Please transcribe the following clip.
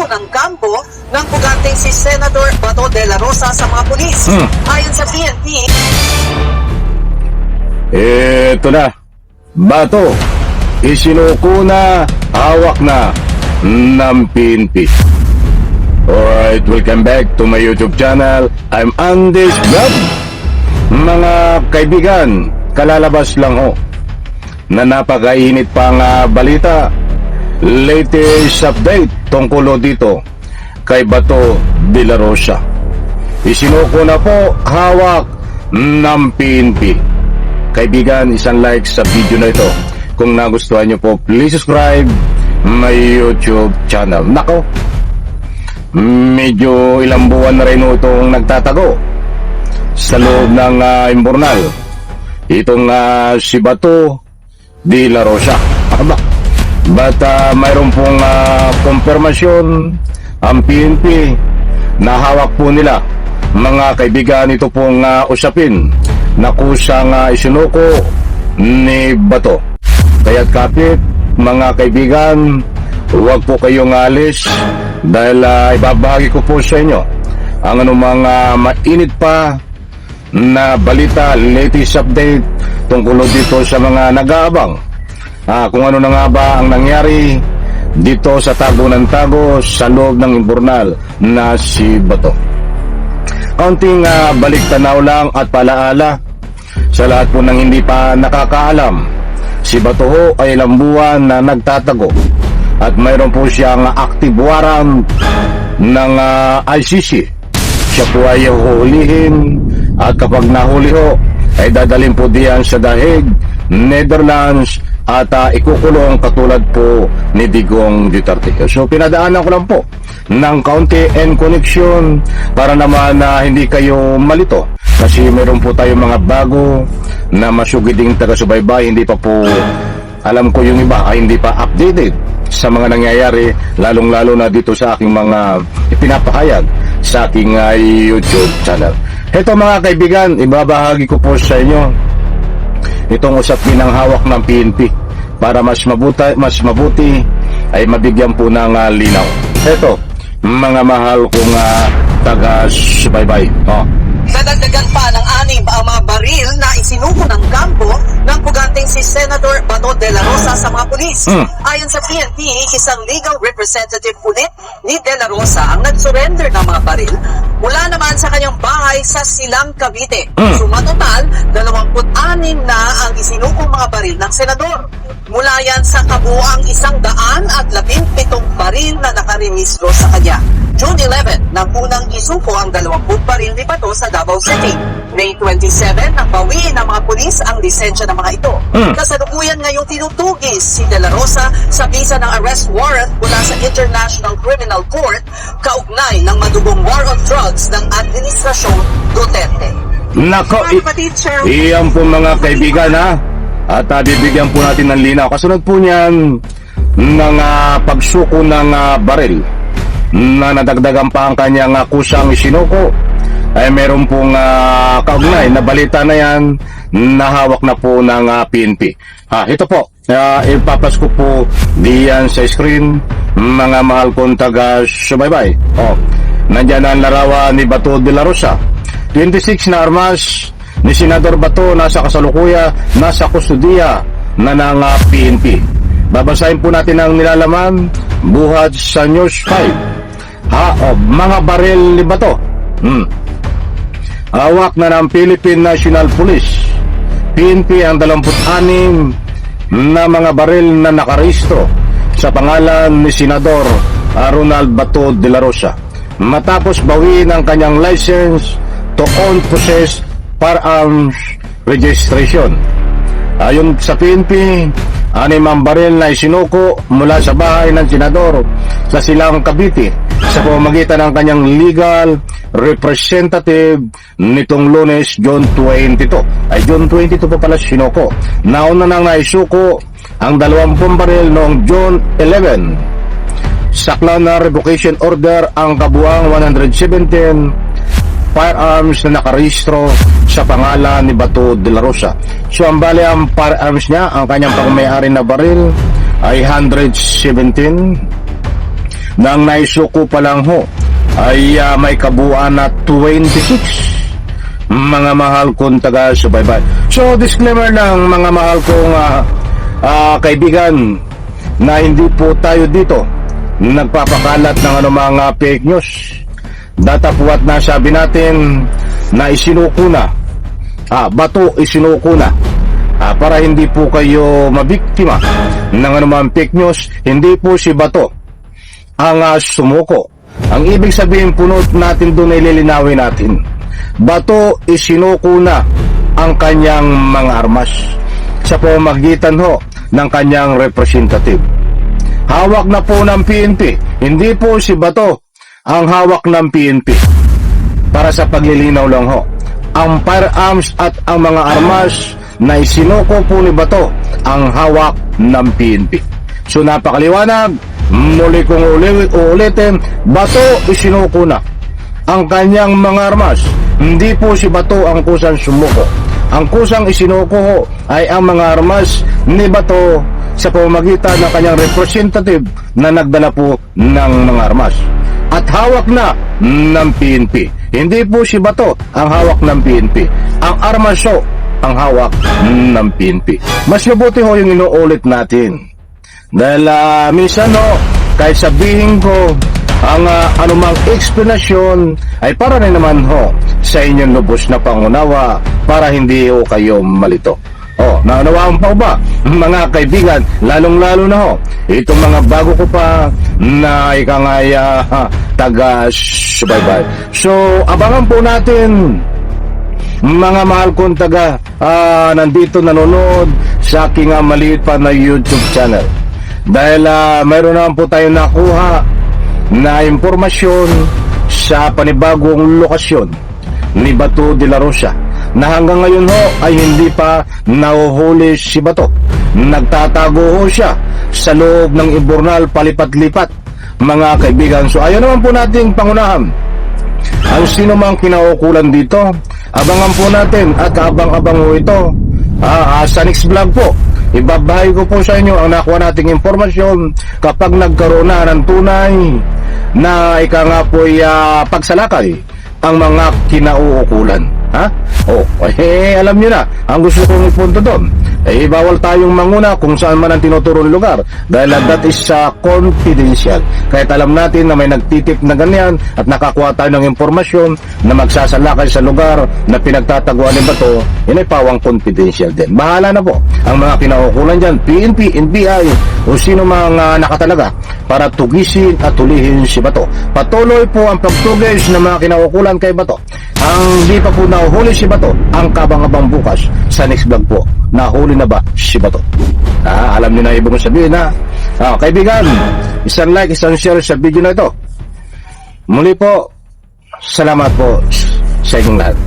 ng kampo ng puganteng si Senator Bato de la Rosa sa mga pulis. Ayon sa PNP, Ito na, Bato, isinuko na, hawak na ng PNP. Alright, welcome back to my YouTube channel. I'm Andes Vlog. Mga kaibigan, kalalabas lang ho na napakainit pang balita. Latest update tungkol dito kay Bato de la Rosa. Isinuko na po, hawak ng PNP. Kaibigan, isang like sa video na ito. Kung nagustuhan nyo po, please subscribe my YouTube channel. Nako, medyo ilang buwan na rin itong nagtatago sa loob ng imburnal. Itong si Bato de la Rosa. But mayroon pong konfirmasyon ang PNP na hawak po nila, mga kaibigan, ito pong usapin na kusang isinuko ni Bato. Kaya't kapit, mga kaibigan, huwag po kayong alis dahil ibabahagi ko po sa inyo ang anumang mainit pa na balita, latest update tungkol dito sa mga nag-aabang. Kung ano na nga ba ang nangyari dito sa tago ng tago sa loob ng imburnal na si Bato. Kaunting balik tanaw lang at palaala sa lahat po ng hindi pa nakakaalam. Si Bato ho ay ilang buwan na nagtatago at mayroon po siyang active warrant ng ICC. Siya po ay huhulihin at kapag nahuli ho ay dadalhin po diyan sa The Hague, Netherlands at ikukulong katulad po ni Digong Duterte. So pinadaanan ko lang po ng kaunti and connection para naman hindi kayo malito. Kasi meron po tayong mga bago na masugiding taga-subaybay, hindi pa po, alam ko yung iba ay hindi pa updated sa mga nangyayari, lalong-lalo na dito sa aking mga ipinapahayag sa aking YouTube channel. Ito mga kaibigan, ibabahagi ko po sa inyo itong usapin ng hawak ng PNP para mas mabuti ay mabigyan po ng linaw. Ito, mga mahal kong taga-subaybay. nadagdagan pa ng 6 ang mga baril na isinuko ng kampo ng puganteng si Senator Bato de la Rosa sa mga pulis. Ayon sa PNP, isang legal representative ulit ni de la Rosa ang nag-surrender ng mga baril mula naman sa kanyang bahay sa Silang, Cavite. Sumatotal, 26 na ang isinukong mga baril ng senador. Mula yan sa kabuang 117 baril na nakarehistro sa kanya. June 11, nang unang isuko ang 20 baril ni Bato sa Davao City. May 27, nang bawiin ng mga pulis ang lisensya ng mga ito. Kasalukuyan ngayong tinutugis si De La Rosa sa bisa ng arrest warrant mula sa International Criminal Court kaugnay ng madugong war on drugs ng Administrasyong Duterte. Nako, iyan po mga kaibigan at bibigyan po natin ng linaw. Kasunod po niyan ng pagsuko ng baril na nadagdagan pa ang kanyang kusang isinuko ay meron pong kaugnay na balita na yan na hawak na po ng PNP. Ito po, ipapasko po diyan sa screen, mga mahal kong taga-subaybay. Nandiyan ang larawan ni Bato de la Rosa. 26 na armas ni Senador Bato nasa kasalukuya, nasa kustudiya na ng PNP. Babasahin po natin ang nilalaman buhat sa News 5. Mga baril ni Bato. Hawak na ng Philippine National Police. PNP ang 26 na mga baril na nakarehistro sa pangalan ni Senador Ronald Bato de la Rosa matapos bawiin ang kanyang license to own possess firearms registration. Ayon sa PNP, 6 ang baril na isinuko mula sa bahay ng senador sa Silang, Cavite sa pamamagitan ng kanyang legal representative nitong Lunes, June 22. Ay June 22 pa pala sinuko. Nauna nang naisuko ang 20 baril noong June 11. Sakla na revocation order ang kabuang 117 firearms na nakarehistro sa pangalan ni Bato de la Rosa. So ang bali ang firearms niya, ang kanyang pagmamayari na baril ay 117 Nang naisuko pa lang ho ay may kabuuan na 26 mga mahal kong taga-subaybay. So disclaimer lang mga mahal kong kaibigan na hindi po tayo dito nagpapakalat ng anumang fake news. Datapwat na sabi natin na isinuko na, bato isinuko na, para hindi po kayo mabiktima ng anumang fake news. Hindi po si Bato ang sumuko. Ang ibig sabihin po natin doon ay lilinawin natin. Bato isinuko na ang kanyang mga armas sa pamamagitan ho ng kanyang representative. Hawak na po ng PNP. Hindi po si Bato ang hawak ng PNP. Para sa paglilinaw lang ho, ang firearms at ang mga armas na isinuko po ni Bato ang hawak ng PNP. So napakaliwanag, muli kong uulitin, Bato isinuko na ang kanyang mga armas. Hindi po si Bato ang kusang sumuko. Ang kusang isinuko ho ay ang mga armas ni Bato sa pamamagitan ng kanyang representative na nagdala po ng mga armas. At hawak na ng PNP. Hindi po si Bato ang hawak ng PNP. Ang armas ho ang hawak ng PNP. Mas mabuti ho yung inuulit natin. Dahil minsan ho, kahit sabihin ko ang anumang explanation ay para rin naman ho sa inyong lubos na pangunawa para hindi ho kayo malito. Naunawaan pa ba mga kaibigan, lalong-lalo na ho itong mga bago ko pa na ikangaya taga-subaybay. So abangan po natin mga mahal kong taga nandito nanonood sa aking maliit pa na YouTube channel. Dahil mayroon naman po tayo nakuha na impormasyon sa panibagong lokasyon ni Bato de la Rosa na hanggang ngayon ho ay hindi pa nahuhuli si Bato. Nagtatago ho siya sa loob ng imburnal palipat-lipat mga kaibigan. So ayaw naman po nating pangunahan ang sino mang kinaukulan dito. Abangan po natin at abang-abang ho ito sa next vlog po. Ibabahay ko po sa inyo ang nakuha nating informasyon kapag nagkaroon na ng tunay na ika nga po'y pagsalakay ang mga kinauukulan. Alam nyo na ang gusto kong ipunto doon. Bawal tayong manguna kung saan man ang tinuturong lugar dahil that is confidential. Kahit alam natin na may nagtitip na ganyan at nakakuha tayo ng impormasyon na magsasalakay sa lugar na pinagtataguan ni Bato, yun ay pawang confidential din. Bahala na po ang mga kinaukulan dyan, PNP, NBI o sino mga nakatalaga para tugisin at tulihin si Bato. Patuloy po ang pagtugis ng mga kinaukulan kay Bato. Ang di pa po nahuhuli si Bato, ang kabang-abang bukas sa next vlog po. Nahuli na ba si Bato? Alam niyo na ibig kong sabihin kaibigan, isang like, isang share sa video na ito. Muli po, salamat po sa inyong lahat.